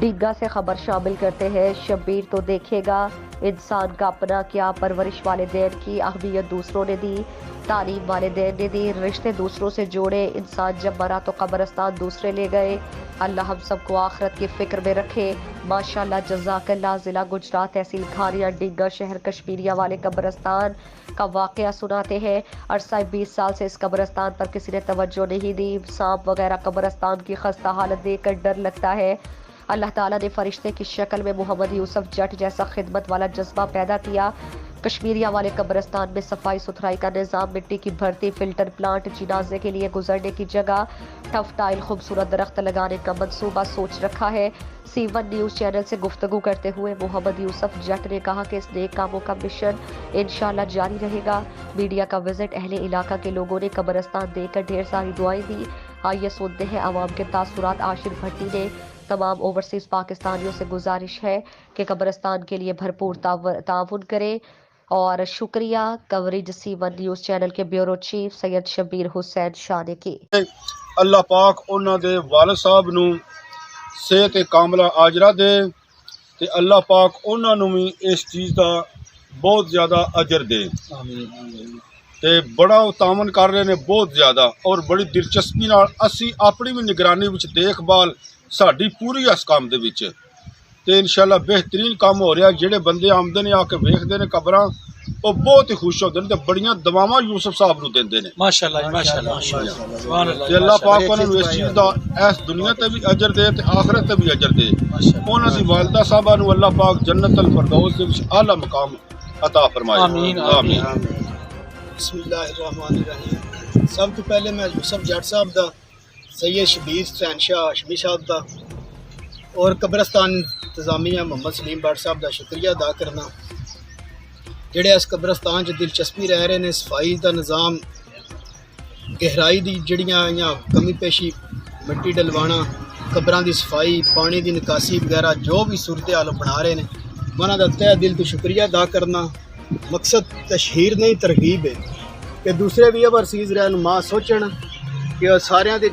डीगा से खबर शामिल करते हैं। शब्बीर तो देखेगा इंसान का अपना क्या, परवरिश वालिदैन की अहमियत दूसरों ने दी, तालीम वालिदैन ने दी, रिश्ते दूसरों से जोड़े, इंसान जब मरा तो कब्रिस्तान दूसरे ले गए। अल्लाह हम सबको आखिरत की फिक्र में रखे। माशाल्लाह, जज़ाकल्लाह। ज़िला गुजरात, तहसील खारिया, डीगा शहर कश्मीरिया वाले कब्रिस्तान का वाक़या सुनाते हैं। अरसा 20 साल से इस कब्रिस्तान पर किसी ने तवज्जो नहीं दी। सांप वगैरह कब्रिस्तान की खस्ता हालत देखकर डर लगता है। अल्लाह ताला ने फरिश्ते की शक्ल में मोहम्मद यूसुफ जट जैसा खिदमत वाला जज्बा पैदा किया। कश्मीरिया वाले कब्रिस्तान में सफाई सुथराई का निज़ाम, मिट्टी की भर्ती, फिल्टर प्लांट, जनाजे के लिए गुजरने की जगह, टफ टाइल, खूबसूरत दरख्त लगाने का मंसूबा सोच रखा है। C1 न्यूज़ चैनल से गुफ्तगू करते हुए मोहम्मद यूसुफ जट ने कहा कि इस नेक कामों का मिशन इंशाल्लाह जारी रहेगा। मीडिया का विजिट, अहले इलाका के लोगों ने कब्रिस्तान देखकर ढेर सारी दुआएं दी। आइए सुनते हैं अवाम के तासुरात। आशिर भट्टी ने तमाम ओवरसीज पाकिस्तानियों से गुजारिश है कि कब्रिस्तान के लिए भरपूर ताउन करें। और शुक्रिया कवरेज C1 न्यूज़ चैनल के ब्यूरो चीफ सैयद शब्बीर हुसैन शाह ने की। अल्लाह पाक उन्हां दे वालिद साहब नूं सेहत कामला आजरा दे ते अल्लाह पाक उन्हां नूं भी इस चीज़ दा बहुत ज़्यादा अजर दे। ते बड़ा तामन कर रहे ने बहुत ज़्यादा और बड़ी दिलचस्पी नाल असी अपनी भी निगरानी विच देखभाल साडी पूरी इस काम दे विच ते इंशाल्लाह बेहतरीन काम हो रहा। जिहड़े बंदे आमदे ने आके वेखदे ने कबरां वो बहुत ही खुश होते हैं ते बड़ियां दुआवां यूसुफ साहब नूं देंदे ने। माशाअल्लाह माशाअल्लाह सुभान अल्लाह। ते अल्लाह पाक उन्हां नूं इस चीज़ दा इस दुनिया ते भी अजर दे ते आखिरत ते भी अजर दे। उन्हां दी वालिदा साहबा नूं अल्लाह पाक जन्नतुल फिरदौस दे विच आला मकाम अता फरमाए। आमीन आमीन। बिस्मिल्लाहिर्रहमानिर्रहीम। सब तो पहले मैं यूसुफ जट साहब दा, सैयद शब्बीर हुसैन शाह हाशमी साहब दा और कब्रिस्तान इंतजामिया मोहम्मद सलीम भट्ट साहब दा शुक्रिया अदा करना, जेड़े इस कब्रिस्तान च दिलचस्पी रह रहे ने। सफाई का निज़ाम, गहराई की जड़ियाँ कमी पेशी, मिट्टी डलवाना, कब्रां की सफाई, पानी की निकासी वगैरह जो भी सूरत हाल बना रहे हैं, मैं उन्हां दा तहे दिल तो शुक्रिया अदा करना। मकसद तशहीर नहीं तरगीब है कि दूसरे भी ओवरसीज़ रहनुमा सोचण कि सारियां दे